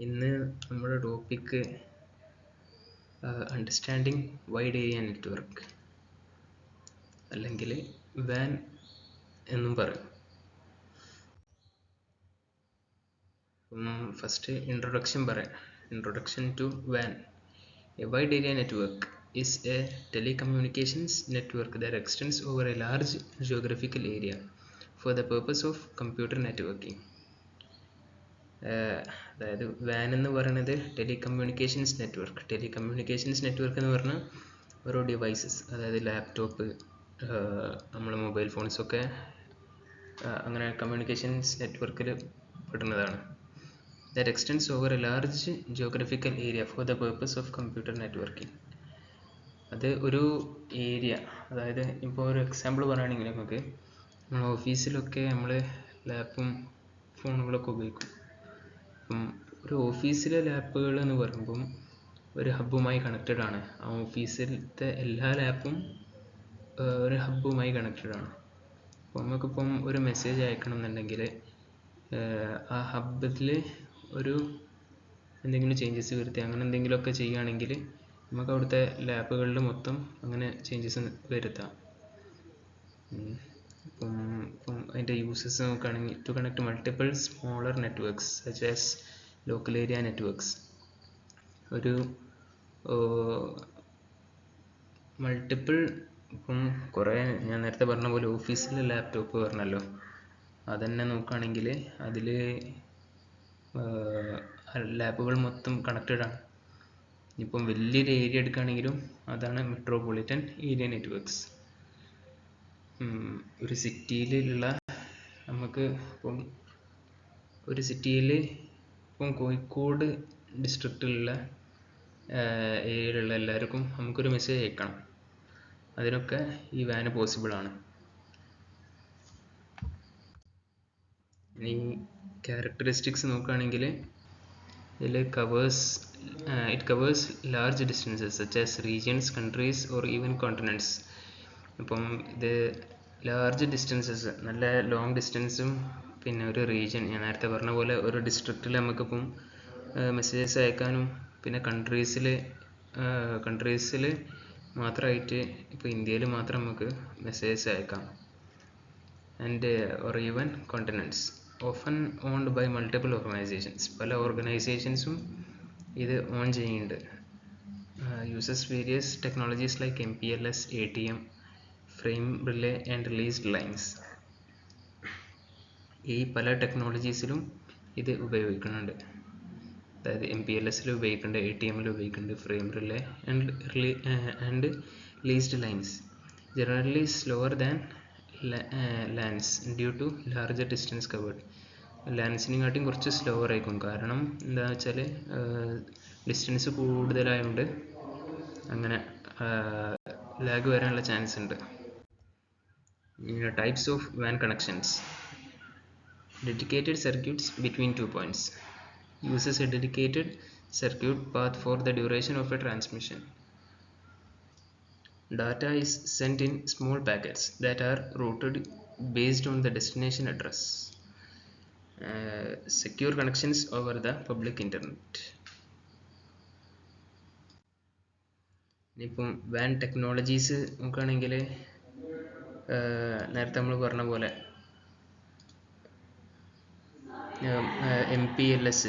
ഇന്ന് നമ്മുടെ topic understanding wide area network അല്ലെങ്കിൽ വാൻ എന്നും പറയും. ഫസ്റ്റ് ഇൻട്രൊഡക്ഷൻ പറയാം. ഇൻട്രൊഡക്ഷൻ ടു വാൻ. A wide area network is a telecommunications network that extends over a large geographical area for the purpose of computer networking. അതായത് van എന്ന് പറയുന്നത് telecommunications network എന്ന് പറഞ്ഞാൽ ഓരോ ഡിവൈസസ്, അതായത് ലാപ്ടോപ്പ്, നമ്മളെ മൊബൈൽ ഫോൺസൊക്കെ അങ്ങനെ കമ്മ്യൂണിക്കേഷൻസ് നെറ്റ്വർക്കിൽ പെടുന്നതാണ്. That extends over a large geographical area for the purpose of computer networking. അത് ഒരു ഏരിയ, അതായത് ഇപ്പോൾ ഒരു എക്സാമ്പിൾ പറയുകയാണെങ്കിൽ നമുക്ക് നമ്മൾ ഓഫീസിലൊക്കെ നമ്മൾ ലാപ്പും ഫോണുകളൊക്കെ ഉപയോഗിക്കും. അപ്പം ഒരു ഓഫീസിലെ ലാപ്പുകൾ എന്ന് പറയുമ്പം ഒരു ഹബ്ബുമായി കണക്റ്റഡ് ആണ്. ആ ഓഫീസിലത്തെ എല്ലാ ലാപ്പും ഒരു ഹബ്ബുമായി കണക്റ്റഡ് ആണ്. അപ്പോൾ നമുക്കിപ്പം ഒരു മെസ്സേജ് അയക്കണം എന്നുണ്ടെങ്കിൽ ആ ഹബ്ബിൽ ഒരു എന്തെങ്കിലും ചേഞ്ചസ് വരുത്തി അങ്ങനെ എന്തെങ്കിലുമൊക്കെ ചെയ്യുകയാണെങ്കിൽ നമുക്ക് അവിടുത്തെ ലാപ്പുകളിൽ മൊത്തം അങ്ങനെ ചേഞ്ചസ് വരുത്താം. ഇപ്പം അതിൻ്റെ യൂസസ് നോക്കുകയാണെങ്കിൽ to connect multiple smaller networks such as local area networks. ഒരു മൾട്ടിപ്പിൾ, ഇപ്പം കുറേ ഞാൻ നേരത്തെ പറഞ്ഞ പോലെ ഓഫീസിലെ ലാപ്ടോപ്പ് പറഞ്ഞല്ലോ, അതന്നെ നോക്കുകയാണെങ്കിൽ അതിൽ ലാപ്പുകൾ മൊത്തം കണക്റ്റഡ് ആണ്. ഇപ്പം വലിയൊരു ഏരിയ എടുക്കുകയാണെങ്കിലും അതാണ് മെട്രോപൊളിറ്റൻ ഏരിയ നെറ്റ്വർക്ക്സ്. ഒരു സിറ്റിയിലുള്ള നമുക്ക് ഇപ്പം ഒരു സിറ്റിയിൽ ഇപ്പം കോഴിക്കോട് ഡിസ്ട്രിക്റ്റിലുള്ള ഏരിയയിലുള്ള എല്ലാവർക്കും നമുക്കൊരു മെസ്സേജ് അയക്കണം. അതിനൊക്കെ ഈ വാന് പോസിബിൾ ആണ്. ഇനി ക്യാരക്ടറിസ്റ്റിക്സ് നോക്കുകയാണെങ്കിൽ it covers large distances such as regions, countries or even continents. അപ്പം ഇത് ലാർജ് ഡിസ്റ്റൻസസ്, നല്ല ലോങ് ഡിസ്റ്റൻസും പിന്നെ ഒരു റീജിയൻ, ഞാൻ നേരത്തെ പറഞ്ഞ പോലെ ഒരു ഡിസ്ട്രിക്റ്റിൽ നമുക്കിപ്പം മെസ്സേജസ് അയക്കാനും പിന്നെ കൺട്രീസിൽ മാത്രമായിട്ട് ഇപ്പോൾ ഇന്ത്യയിൽ മാത്രം നമുക്ക് മെസ്സേജസ് അയക്കാം. And or even continents often owned by multiple organizations. പല ഓർഗനൈസേഷൻസും ഇത് ഓൺ ചെയ്യുന്നുണ്ട്. uses various technologies like MPLS, ATM, frame relay and released lines. ഈ പല ടെക്നോളജീസിലും ഇത് ഉപയോഗിക്കുന്നുണ്ട്. അതായത് MPLSൽ ഉപയോഗിക്കുന്നുണ്ട്, ATMൽ ഉപയോഗിക്കുന്നുണ്ട്, frame relay and released lines. Generally slower than LANs due to larger distance covered. ലാൻസിനെക്കാട്ടിയും കുറച്ച് സ്ലോവർ ആയിരിക്കും. കാരണം എന്താണെന്ന് വെച്ചാൽ ഡിസ്റ്റൻസ് കൂടുതലായതുകൊണ്ട് അങ്ങനെ ലാഗ് വരാനുള്ള ചാൻസ് ഉണ്ട്. Types of van connections. Dedicated circuits between 2 points. Uses a dedicated circuit path for the duration of a transmission. Data is sent in small packets that are routed based on the destination address. Secure connections over the public internet. ഇനിയിപ്പം van technologies നോക്കുകയാണെങ്കിൽ നേരത്തെ നമ്മൾ പറഞ്ഞ പോലെ MPLS,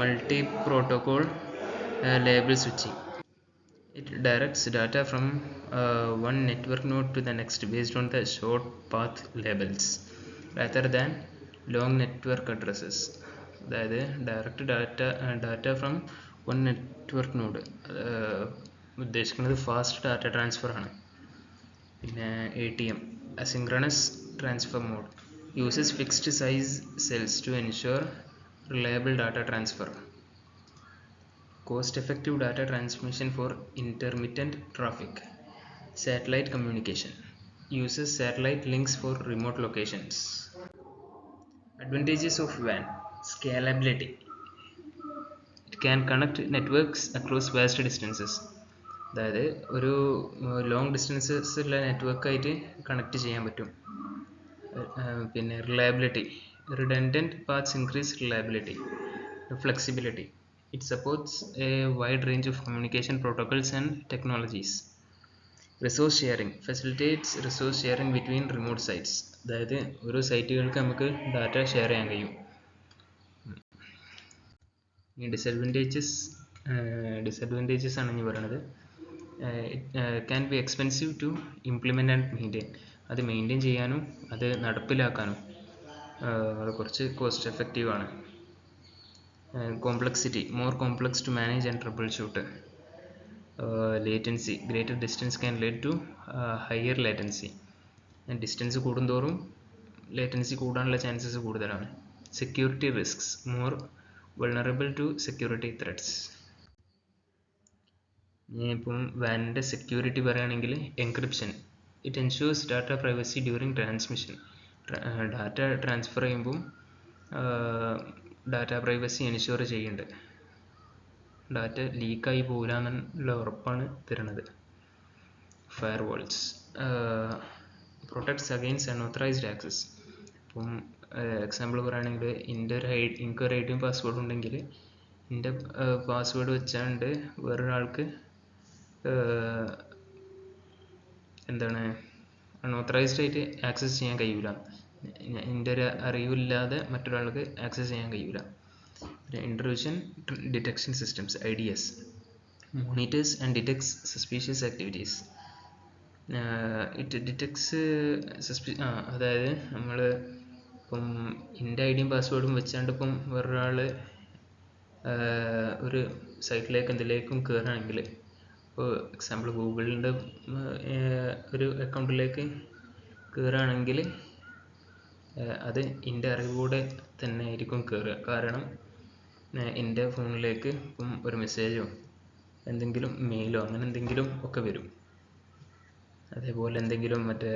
multi protocol label switching. It directs data from one network node to the next based on the short path labels rather than long network addresses. അതായത് direct data from one network node ഉദ്ദേശിക്കുന്നത് fast data transfer ആണ്. പിന്നെ ATM, asynchronous transfer mode, uses fixed size cells to ensure reliable data transfer. Cost-effective data transmission for intermittent traffic. Satellite communication, uses satellite links for remote locations. Advantages of WAN. Scalability. It can connect networks across vast distances. അതായത് ഒരു long distances ഉള്ള നെറ്റ്വർക്കായിട്ട് connect ചെയ്യാൻ പറ്റും. പിന്നെ reliability. Redundant paths increase reliability. Flexibility. It supports a wide range of communication protocols and technologies. Resource sharing facilitates resource sharing between remote sites. അതായത് ഓരോ സൈറ്റുകൾക്ക് നമുക്ക് data share ചെയ്യാൻ കഴിയും. ഈ ഡിസഡ്വാൻറ്റേജസ് ആണ് ഇനി പറയുന്നത്. Can be expensive to implement and maintain. അത് മെയിൻറ്റെയിൻ ചെയ്യാനും അത് നടപ്പിലാക്കാനും അത് കുറച്ച് കോസ്റ്റ് എഫക്റ്റീവ് ആണ്. Complexity, more complex to manage and troubleshoot. Latency, greater distance can lead to higher latency. And distance കൂടുന്തോറും latency കൂടാനുള്ള chances കൂടുതലാണ്. Security risks, more vulnerable to security threats. ഇപ്പം വാനിൻ്റെ സെക്യൂരിറ്റി പറയുകയാണെങ്കിൽ encryption. It ensures data privacy during transmission. Data transfer ചെയ്യുമ്പം data privacy ensure ചെയ്യുന്നുണ്ട്. Data ലീക്കായി പോകില്ല എന്നുള്ള ഉറപ്പാണ് തരുന്നത്. Firewalls protects against unauthorised access. ഇപ്പം എക്സാമ്പിൾ പറയുകയാണെങ്കിൽ എനിക്കൊരു ഐ ഡിയും പാസ്വേഡും ഉണ്ടെങ്കിൽ എൻ്റെ പാസ്വേഡ് വെച്ചാണ്ട് വേറൊരാൾക്ക് എന്താണ് അൺഓത്തറൈസ്ഡ് ആയിട്ട് ആക്സസ് ചെയ്യാൻ കഴിയില്ല. എൻ്റെ ഒരു അറിവില്ലാതെ മറ്റൊരാൾക്ക് ആക്സസ് ചെയ്യാൻ കഴിയില്ല. Intrusion detection systems IDS monitors and detects suspicious activities. It detects അതായത് നമ്മൾ ഇപ്പം എൻ്റെ ഐഡിയും പാസ്വേഡും വെച്ചാണ്ട് ഇപ്പം വേറൊരാൾ ഒരു സൈറ്റിലേക്ക് എന്തിലേക്കും കയറുകയാണെങ്കിൽ, ഇപ്പോൾ എക്സാമ്പിൾ ഗൂഗിളിൻ്റെ ഒരു അക്കൗണ്ടിലേക്ക് കയറുകയാണെങ്കിൽ അത് എൻ്റെ അറിവോടെ തന്നെ ആയിരിക്കും കയറുക. കാരണം എൻ്റെ ഫോണിലേക്ക് ഇപ്പം ഒരു മെസ്സേജോ എന്തെങ്കിലും മെയിലോ അങ്ങനെ എന്തെങ്കിലും ഒക്കെ വരും. അതേപോലെ എന്തെങ്കിലും മറ്റേ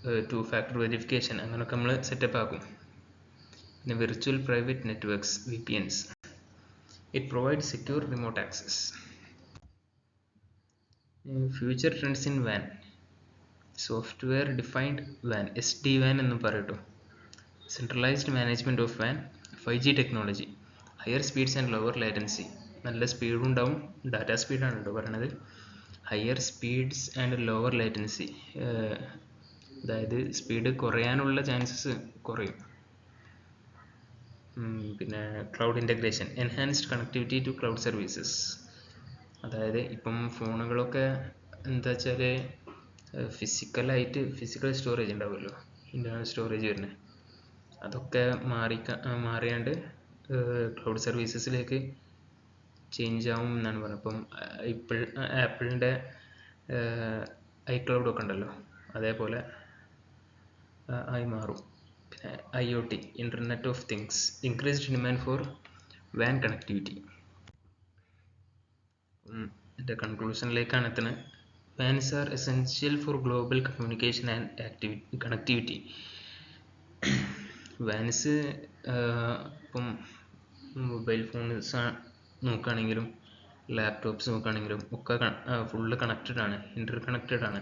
2 factor വെരിഫിക്കേഷൻ അങ്ങനെയൊക്കെ നമ്മൾ സെറ്റപ്പ് ആക്കും. പിന്നെ virtual private networks VPNs. It provide secure remote access. Future trends in van. Software defined van, SD-WAN എന്ന് പറയട്ടോ. Centralised management of van. 5G technology. Higher speeds and lower latency. നല്ല സ്പീഡും ഉണ്ടാവും. Data സ്പീഡാണ് കേട്ടോ പറയണത്. Higher speeds and lower latency, അതായത് speed കുറയാനുള്ള chances കുറയും. പിന്നെ cloud integration, enhanced connectivity to cloud services. അതായത് ഇപ്പം ഫോണുകളൊക്കെ എന്താ വെച്ചാൽ ഫിസിക്കൽ സ്റ്റോറേജ് ഉണ്ടാവുമല്ലോ, ഇൻ്റർണൽ സ്റ്റോറേജ് വരുന്നത്, അതൊക്കെ മാറിയാണ്ട് ക്ലൗഡ് സർവീസസിലേക്ക് ചേഞ്ച് ആവും എന്നാണ് പറയുന്നത്. ഇപ്പം ആപ്പിളിൻ്റെ iCloud ഒക്കെ ഉണ്ടല്ലോ, അതേപോലെ ആയി മാറും. പിന്നെ IoT, internet of things, increased demand for വാൻ കണക്ടിവിറ്റി. എൻ്റെ കൺക്ലൂഷനിലേക്കാണ് എത്തുന്നത്. WANs are essential for global communication and connectivity. WANs ഇപ്പം മൊബൈൽ ഫോൺസ് നോക്കുകയാണെങ്കിലും ലാപ്ടോപ്സ് നോക്കുകയാണെങ്കിലും ഒക്കെ ഫുള്ള് കണക്റ്റഡ് ആണ്, ഇൻ്റർകണക്റ്റഡ് ആണ്.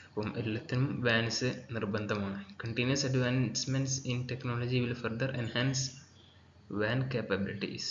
അപ്പം എല്ലാത്തിനും വാൻസ് നിർബന്ധമാണ്. Continuous advancements in technology will further enhance van capabilities.